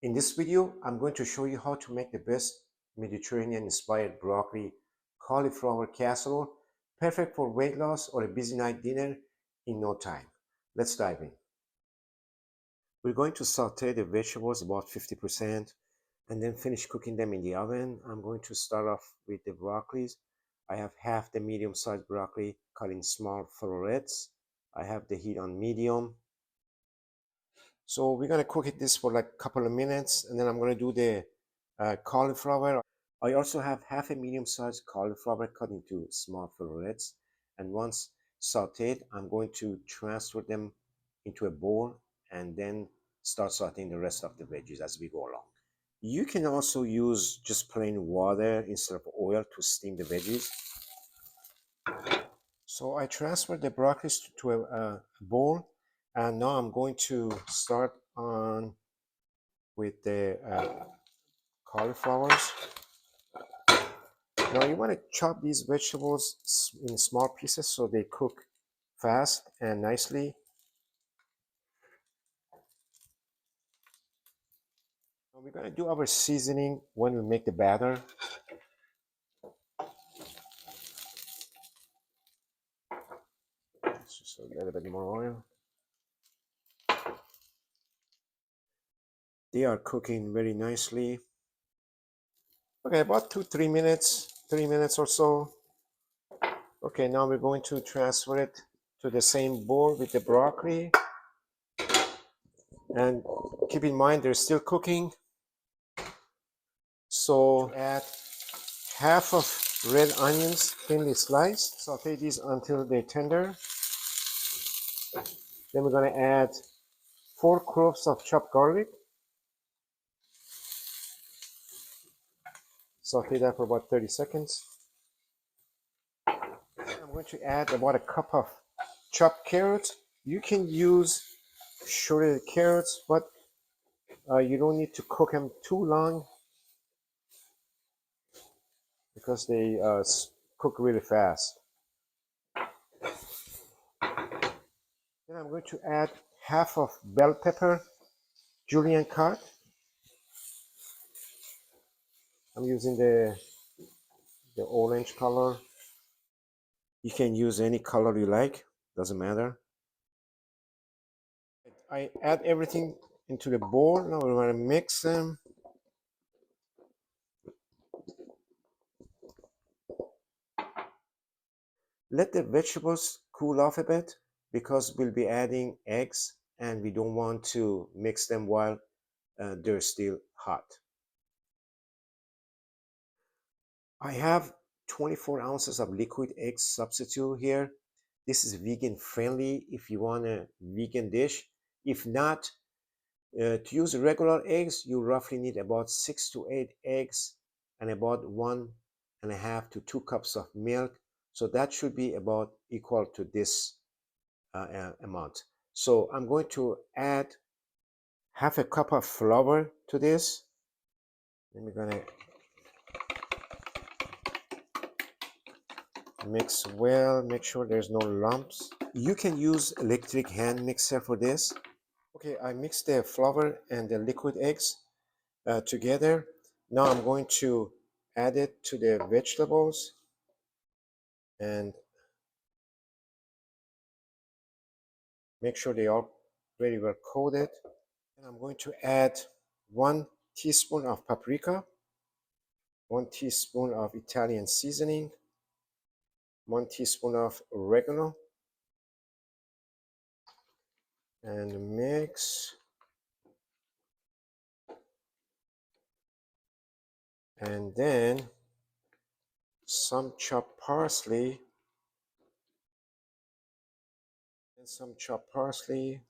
In this video, I'm going to show you how to make the best Mediterranean-inspired broccoli cauliflower casserole, perfect for weight loss or a busy night dinner in no time. Let's dive in. We're going to saute the vegetables about 50% and then finish cooking them in the oven. I'm going to start off with the broccolis. I have half the medium-sized broccoli cut in small florets. I have the heat on medium. So we're going to cook this for like a couple of minutes, and then I'm going to do the cauliflower. I also have half a medium-sized cauliflower cut into small florets, and once sauteed, I'm going to transfer them into a bowl and then start sauteing the rest of the veggies as we go along. You can also use just plain water instead of oil to steam the veggies. So I transferred the broccoli to a bowl, and now I'm going to start on with the cauliflowers. Now you want to chop these vegetables in small pieces so they cook fast and nicely. Now we're going to do our seasoning when we make the batter. Just a little bit more oil. They are cooking very nicely. Okay, about 3 minutes, 3 minutes or so. Okay, now we're going to transfer it to the same bowl with the broccoli. And keep in mind, they're still cooking. So add half of red onions thinly sliced. Saute these until they're tender. Then we're going to add 4 cloves of chopped garlic. Saute that for about 30 seconds. I'm going to add about a cup of chopped carrots. You can use shredded carrots, but you don't need to cook them too long because they cook really fast. Then I'm going to add half of bell pepper, julienne cut. I'm using the orange color. You can use any color you like, doesn't matter. I add everything into the bowl. Now we want to mix them. Let the vegetables cool off a bit because we'll be adding eggs and we don't want to mix them while they're still hot. I have 24 ounces of liquid egg substitute here. This is vegan friendly if you want a vegan dish. If not, to use regular eggs, you roughly need about 6 to 8 eggs and about 1.5 to 2 cups of milk. So that should be about equal to this amount. So I'm going to add half a cup of flour to this. Then we're going to mix well, make sure there's no lumps. You can use electric hand mixer for this. Okay, I mixed the flour and the liquid eggs together. Now I'm going to add it to the vegetables and make sure they are very well coated. And I'm going to add 1 teaspoon of paprika, 1 teaspoon of Italian seasoning, 1 teaspoon of oregano, and mix. And then some chopped parsley, and some chopped parsley,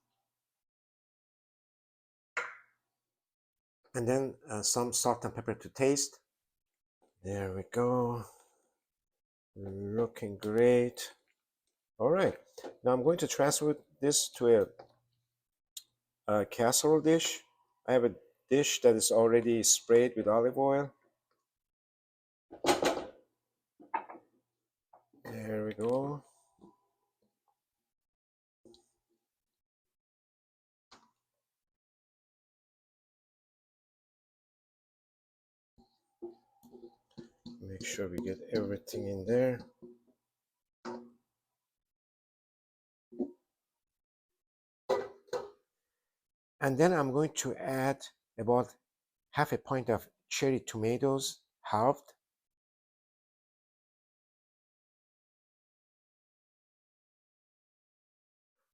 and then some salt and pepper to taste. There we go. Looking great. All right. Now I'm going to transfer this to a casserole dish. I have a dish that is already sprayed with olive oil. There we go. Make sure we get everything in there. And then I'm going to add about half a pint of cherry tomatoes, halved.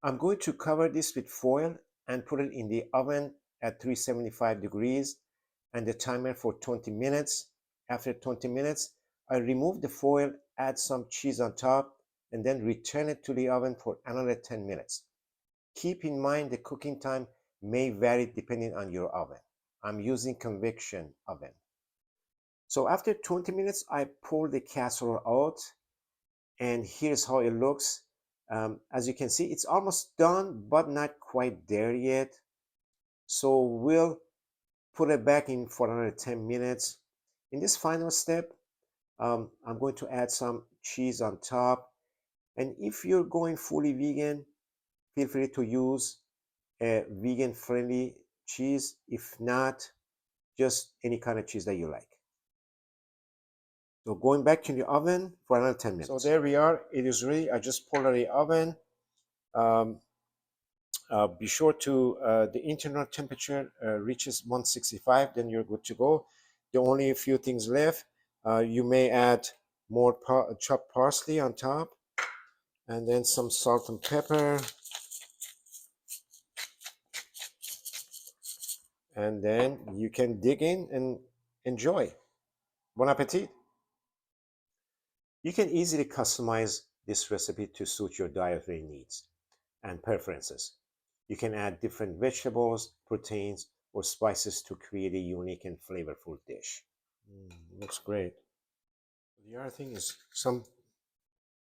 I'm going to cover this with foil and put it in the oven at 375 degrees and the timer for 20 minutes. After 20 minutes, I remove the foil, add some cheese on top, and then return it to the oven for another 10 minutes. Keep in mind the cooking time may vary depending on your oven. I'm using convection oven. So after 20 minutes, I pull the casserole out, and here's how it looks. As you can see, it's almost done, but not quite there yet. So we'll put it back in for another 10 minutes. In this final step, I'm going to add some cheese on top. And if you're going fully vegan, feel free to use a vegan-friendly cheese. If not, just any kind of cheese that you like. So going back to the oven for another 10 minutes. So there we are. It is ready. I just pulled out of the oven. Be sure to the internal temperature reaches 165, then you're good to go. The only a few things left. You may add more chopped parsley on top, and then some salt and pepper, and then you can dig in and enjoy. Bon appetit! You can easily customize this recipe to suit your dietary needs and preferences. You can add different vegetables, proteins, or spices to create a unique and flavorful dish. Looks great. The other thing is some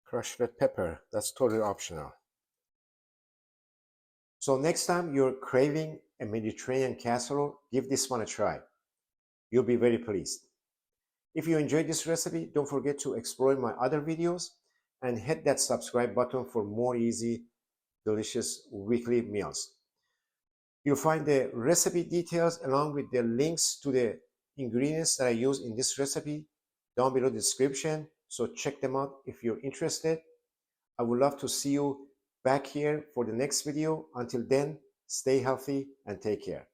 crushed red pepper. That's totally optional. So next time you're craving a Mediterranean casserole, give this one a try. You'll be very pleased. If you enjoyed this recipe, don't forget to explore my other videos and hit that subscribe button for more easy, delicious weekly meals. You'll find the recipe details along with the links to the ingredients that I use in this recipe down below the description, so check them out if you're interested. I would love to see you back here for the next video. Until then, stay healthy and take care.